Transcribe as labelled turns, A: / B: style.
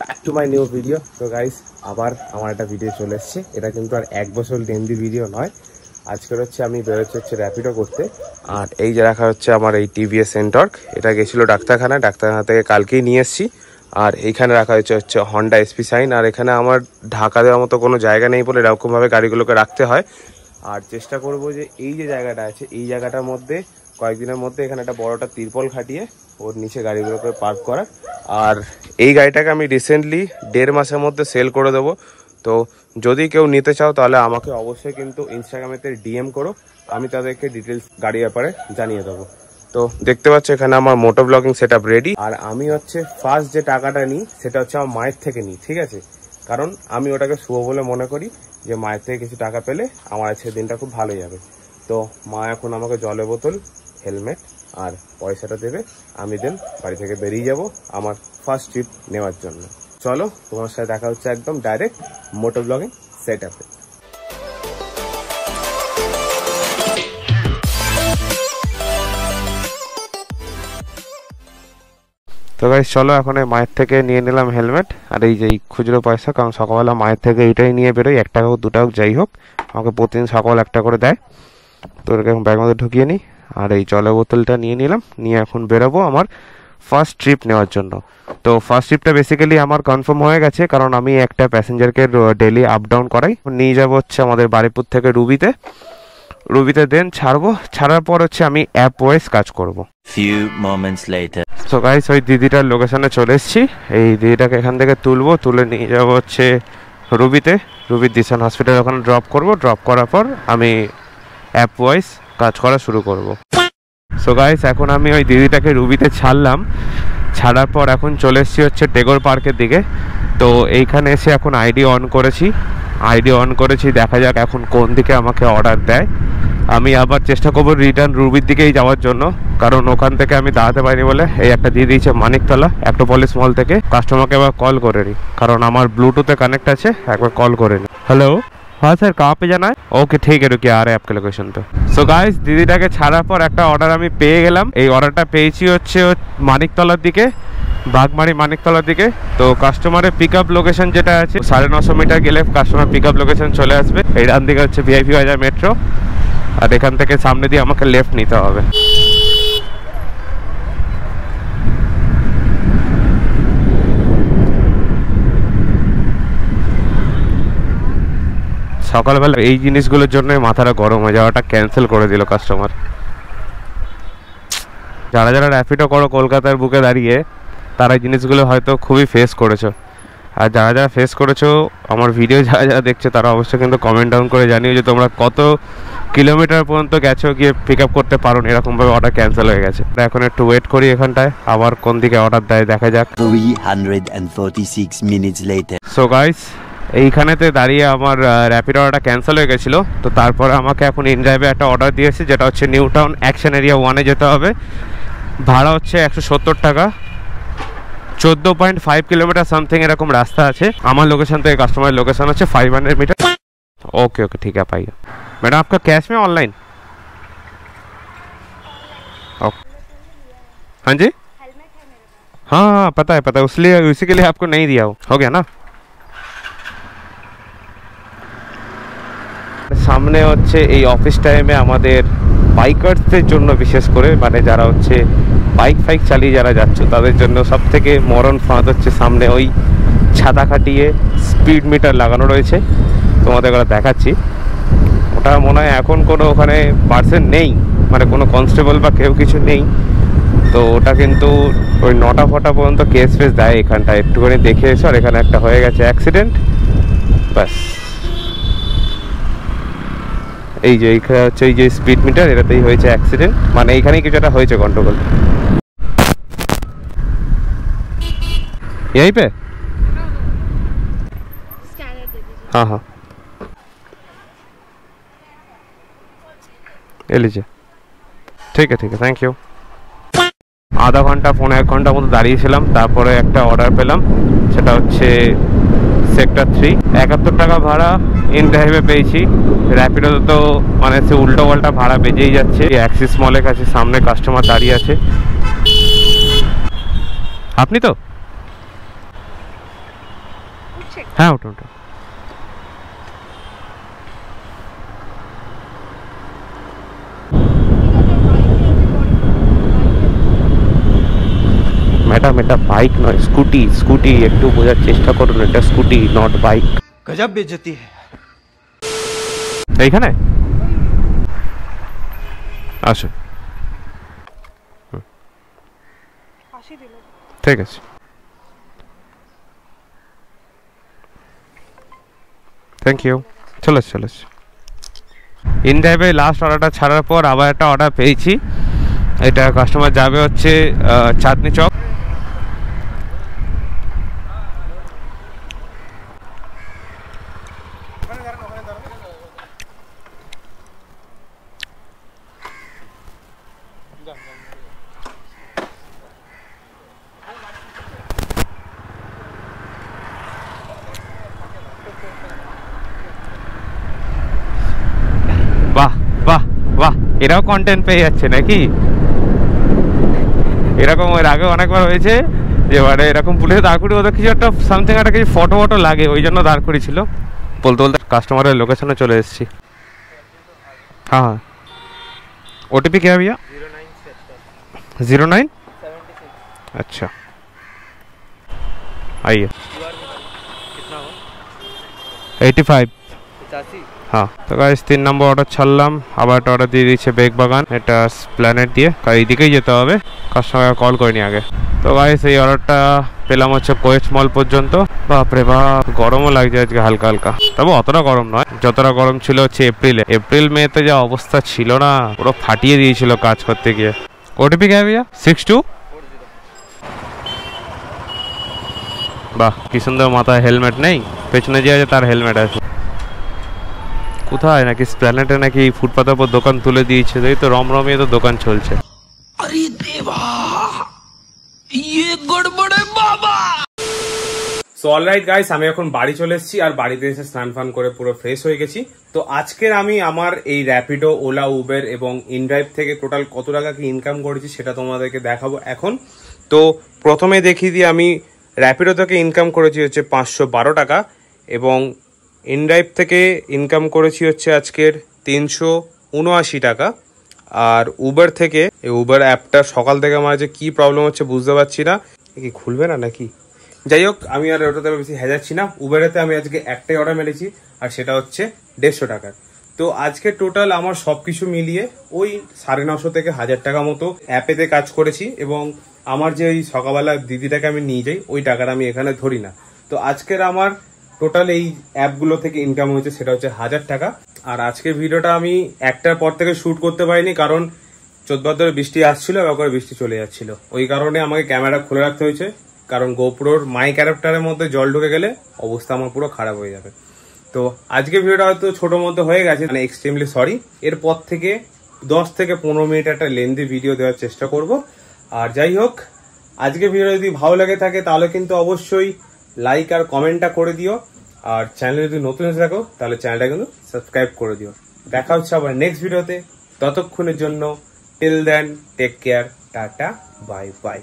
A: Back to my new video. তো guys আবার আমার একটা ভিডিও চলে এসছে। এটা কিন্তু আর 1 বছর লেন্দি ভিডিও নয়। আজকের হচ্ছে আমি বেরোচ্ছি হচ্ছে র্যাপিডো করতে। আর এই যে রাখা হচ্ছে আমার এই টিভিএস এনটর্ক। এটা গেছিলো ডাক্তারখানা থেকে কালকেই নিয়ে এসেছি। আর এইখানে রাখা হচ্ছে হন্ডা এসপি সাইন। আর এখানে আমার ঢাকা দেওয়ার মতো কোনো জায়গা নেই বলে এরকমভাবে গাড়িগুলোকে রাখতে হয়। আর চেষ্টা করব যে এই যে জায়গাটা আছে এই জায়গাটার মধ্যে কয়েকদিনের মধ্যে এখানে একটা বড়টা তিরপল খাটিয়ে ওর নিচে গাড়িগুলোকে পার্ক করার। আর এই গাড়িটাকে আমি রিসেন্টলি 1.5 মাসের মধ্যে সেল করে দেবো। তো যদি কেউ নিতে চাও তাহলে আমাকে অবশ্যই কিন্তু ইনস্টাগ্রামেতে ডিএম করো, আমি তাদেরকে ডিটেলস গাড়ির ব্যাপারে জানিয়ে দেবো। তো দেখতে পাচ্ছ এখানে আমার মোটো ব্লগিং সেট আপ রেডি। আর আমি হচ্ছে ফার্স্ট যে টাকাটা নিই সেটা হচ্ছে আমার মায়ের থেকে নিই, ঠিক আছে? কারণ আমি ওটাকে শুভ বলে মনে করি যে মায়ের থেকে কিছু টাকা পেলে আমার আজকের দিনটা খুব ভালো যাবে। তো মা এখন আমাকে জলের বোতল, হেলমেট আর পয়সাটা দেবে। আমি দেন বাড়ি থেকে বেরিয়ে যাব আমার ফার্স্ট ট্রিপ নেওয়ার জন্য। চলো তোমার সাথে দেখা হচ্ছে একদম ডাইরেক্ট মোটো ব্লগিং সেট আপে। তো গাইস চলো এখন মায়ের থেকে নিয়ে নিলাম হেলমেট আর এই যে খুচরো পয়সা, কারণ সকালবেলা মায়ের থেকে এইটাই নিয়ে বেরোই। 1 টাকা হোক 2 টাকা হোক যাই হোক, আমাকে প্রতিদিন সকাল 1 টাকা করে দেয়। তো ওটাকে এখন ব্যাগের মধ্যে ঢুকিয়ে নিই। আর এই জলের বোতলটা নিয়ে নিলাম, নিয়ে এখন বেরোবো আমার ফার্স্ট ট্রিপ নেওয়ার জন্য। তো ফার্স্ট ট্রিপটা বেসিক্যালি আমার কনফার্ম হয়ে গেছে, কারণ আমি একটা প্যাসেঞ্জারকে ডেলি আপ ডাউন করাই। নিয়ে যাবো হচ্ছে আমাদের বারিপুর থেকে রুবিতে দেন ছাড়বো। ছাড়ার পর হচ্ছে আমি অ্যাপ ওয়াইজ কাজ করব।
B: few moments later
A: so guys ওই দিদিটার লোকেশনে চলে এসেছি। এই দিদিটাকে এখান থেকে তুলে নিয়ে যাব হচ্ছে রুবির দিশান হসপিটাল, ওখানে ড্রপ করার পর আমি অ্যাপ ওয়াইজ কাজ করা শুরু করব। সো গাইস এখন আমি ওই দিদিটাকে রুবিতে ছাড়ার পর এখন চলে এসেছি হচ্ছে টেগোর পার্কের দিকে। তো এইখানে এসে এখন আইডি অন করেছি, দেখা যাক এখন কোন দিকে আমাকে অর্ডার দেয়। আমি আবার চেষ্টা করবো রিটার্ন রুবির দিকেই যাওয়ার জন্য, কারণ ওখান থেকে আমি দাঁড়াতে পারিনি বলে এই একটা দিয়ে দিয়েছে মানিকতলা অ্যাক্টোপলিস মল থেকে। কাস্টমারকে একবার কল করে নিই, কারণ আমার ब्लूटूथ কানেক্ট আছে, একবার কল করে নিই। হ্যালো, हाँ सर कहाँ पे जाना है? ओके ठीक है, रुकिए आ रहे हैं आपके लोकेशन पे। सो गाइस দিদিটাকে ছাড়ার পর একটা অর্ডার আমি পেয়ে গেলাম। এই অর্ডারটা পেয়েছি হচ্ছে মানিকতলার দিকে, বাগমারি মানিকতলার দিকে। তো কাস্টমারের পিক আপ লোকেশন যেটা আছে 950 মিটার গেলে কাস্টমার পিক আপ লোকেশন চলে আসবে। এই ডান দিকে হচ্ছে ভিআইপি বাজার মেট্রো, আর এখান থেকে সামনে দিয়ে আমাকে লেফট নিতে হবে। সকালবেলা এই জিনিসগুলোর জন্য মাথাটা গরম হয়ে যাওয়াটা ক্যান্সেল করে দিল কাস্টমার। যারা র্যাপিডো করো কলকাতার বুকে দাঁড়িয়ে, তারা এই জিনিসগুলো হয়তো খুবই ফেস করেছো। আর যারা ফেস করেছো আমার ভিডিও যারা দেখছো তারা অবশ্যই কিন্তু কমেন্ট ডাউন করে জানিও যে তোমরা কত কিলোমিটার পর্যন্ত গেছো গিয়ে পিক আপ করতে পারো এরকমভাবে অর্ডার ক্যান্সেল হয়ে গেছে। এখন একটু ওয়েট করি এখানটায়, আবার কোন দিকে অর্ডার দেয় দেখা যাক।
B: 346 minutes later
A: সো গাইস এইখানেতে দাঁড়িয়ে আমার র্যাপিড অর্ডারটা ক্যান্সেল হয়ে গেছিলো। তো তারপরে আমাকে এখন ইনড্রাইভে একটা অর্ডার দিয়েছে, যেটা হচ্ছে নিউ টাউন অ্যাকশন এরিয়া 1-এ যেতে হবে। ভাড়া হচ্ছে 170 টাকা, 14.5 কিলোমিটার সামথিং এরকম রাস্তা আছে। আমার লোকেশন থেকে কাস্টমারের লোকেশন হচ্ছে 500 मीटर। ओके ठीक है पाइए मैडम, आपका कैश में ऑनलाइन? ओके हाँ जी, हाँ पता है उसी के लिए आपको नहीं दिया हो गया ना। সামনে হচ্ছে এই অফিস টাইমে আমাদের বাইকারদের জন্য বিশেষ করে, মানে যারা হচ্ছে বাইক চালিয়ে যারা যাচ্ছে তাদের জন্য সব থেকে মরণ ফাঁদ হচ্ছে সামনে ওই ছাতা খাটিয়ে স্পিড মিটার লাগানো রয়েছে। তোমাদের ওটা দেখাচ্ছি। ওটা মনে হয় এখন কোনো ওখানে পার্সন নেই, মানে কোনো কনস্টেবল বা কেউ কিছু নেই। তো ওটা কিন্তু ওই 9টা পর্যন্ত কেস দেয় এখানটা। একটুখানি দেখে এসো। আর এখানে একটা হয়ে গেছে অ্যাক্সিডেন্ট, ব্যাস। এই যে এইখানে হচ্ছে এই যে স্পিড মিটার, এটাতেই হয়েছে অ্যাক্সিডেন্ট, মানে এইখানেই কিছু একটা হয়েছে গন্ডগোল। यहीं पे हाँ ये लीजिए। ঠিক আছে থ্যাংক ইউ। আধা ঘন্টা 1.5 ঘন্টা মতো দাঁড়িয়েছিলাম, তারপরে একটা অর্ডার পেলাম, সেটা হচ্ছে সেক্টর 3। 71 টাকা ভাড়া ইন ড্রাইভে পেয়েছি। র্যাপিডো তো মানে সে উল্টো পাল্টা ভাড়া বেজেই যাচ্ছে। অ্যাক্সিস মলের কাছে সামনে কাস্টমার দাঁড়িয়ে আছে। আপনি তো হ্যাঁ ওটা ওটা ম্যাডাম এটা বাইক নয় স্কুটি স্কুটি একটু বোঝার চেষ্টা করুন এটা স্কুটি নট বাইক
C: गजब बेइज्जती है
A: এইখানে আসুন ঠিক আছে থ্যাংক ইউ চলো চলো ইন ড্রাইভে লাস্ট অর্ডারটা ছাড়ার পর আবার একটা অর্ডার পেয়েছি এটা কাস্টমার যাবে হচ্ছে চাঁদনি চক বাহ বাহ বাহ এরাও কন্টেন্ট পেয়ে যাচ্ছে নাকি এরকম এর আগে অনেকবার হয়েছে যে মানে এরকম পুলিশে দাঁড় করিয়ে ওদের কিছু একটা সামথিং একটা কিছু ফটো ফটো লাগে ওই জন্য দাঁড় করিয়েছিল বলতে বলতে কাস্টমারের লোকেশনে চলে এসেছি हाँ हाँ OTP क्या है भैया 09 अच्छा आइए 85 हाँ तो गाइस 3 নম্বর অর্ডার ছাড়লাম আবার একটা অর্ডার দিয়ে দিয়েছে বেগ বাগান এটা প্ল্যানেট দিয়ে এইদিকেই যেতে হবে কাস্টমার কল করিনি আগে তো গাইস এই অর্ডারটা পেলাম হচ্ছে কোয়েচ মল পর্যন্ত বাপরে বাপ গরমও লাগছে আজকে হালকা হালকা তবে অতটা গরম নয় যতটা গরম ছিল হচ্ছে এপ্রিল মেতে যা অবস্থা ছিল না পুরো ফাটিয়ে দিয়েছিল কাজ করতে গিয়ে ওটিপি কে ভাইয়া 62 বাহ কি সুন্দর মাথায় হেলমেট নেই পেছনে যে আছে তার হেলমেট আছে কোথায় নাকি প্ল্যানেটে নাকি ফুটপাতের উপর দোকান তুলে দিয়েছে এই তো রমরমিয়ে তো দোকান চলছে
C: अरे देवा ये गड़बड़ है बाबा
A: সো অলরাইট গাইস আমি এখন বাড়ি চলে এসেছি আর বাড়িতে এসে স্নান ফান করে পুরো ফ্রেশ হয়ে গেছি তো আজকের আমি আমার এই র্যাপিডো ওলা উবের এবং ইনড্রাইভ থেকে টোটাল কত টাকা কি ইনকাম করেছি সেটা তোমাদেরকে দেখাবো এখন তো প্রথমে দেখিয়ে দিই আমি র্যাপিডো থেকে ইনকাম করেছি হচ্ছে 512 টাকা এবং ইনড্রাইভ থেকে ইনকাম করেছি হচ্ছে আজকের 379 টাকা আর উবার থেকে এই উবার অ্যাপটা সকাল থেকে আমার যে কি প্রবলেম হচ্ছে বুঝতে পারছি না কি খুলবে না নাকি যাই হোক আমি আর ওটাতে বেশি হেজাচ্ছি না উবারেতে আমি আজকে একটাই অর্ডার মেরেছি আর সেটা হচ্ছে 150 টাকার তো আজকে টোটাল আমার সবকিছু মিলিয়ে ওই 950 থেকে 1000 টাকা মতো অ্যাপেতে কাজ করেছি এবং আমার যে ওই সকালবেলা দিদিটাকে আমি নিয়ে যাই ওই টাকাটা আমি এখানে ধরি না তো আজকের আমার টোটাল এই অ্যাপগুলো থেকে ইনকাম হয়েছে সেটা হচ্ছে 1000 টাকা আর আজকের ভিডিওটা আমি একটার পর থেকে শুট করতে পারিনি কারণ চোদ্দ ধরে বৃষ্টি আসছিল এবার বৃষ্টি চলে যাচ্ছিল ওই কারণে আমাকে ক্যামেরা খুলে রাখতে হয়েছে কারণ গোপ্রোর মাই ক্যারেক্টারের মধ্যে জল ঢুকে গেলে অবস্থা আমার পুরো খারাপ হয়ে যাবে তো আজকে ভিডিওটা হয়তো ছোট মধ্যে হয়ে গেছে মানে এক্সট্রিমলি সরি এরপর থেকে 10 থেকে 15 মিনিট একটা লেন্দি ভিডিও দেওয়ার চেষ্টা করব আর যাই হোক আজকে ভিডিও যদি ভালো লাগে থাকে তাহলে কিন্তু অবশ্যই লাইক আর কমেন্টটা করে দিও আর চ্যানেলে যদি নতুন এসে থাকো তাহলে চ্যানেলটা কিন্তু সাবস্ক্রাইব করে দিও দেখা হচ্ছে আবার নেক্সট ভিডিওতে ততক্ষণের জন্য till then take care tata bye by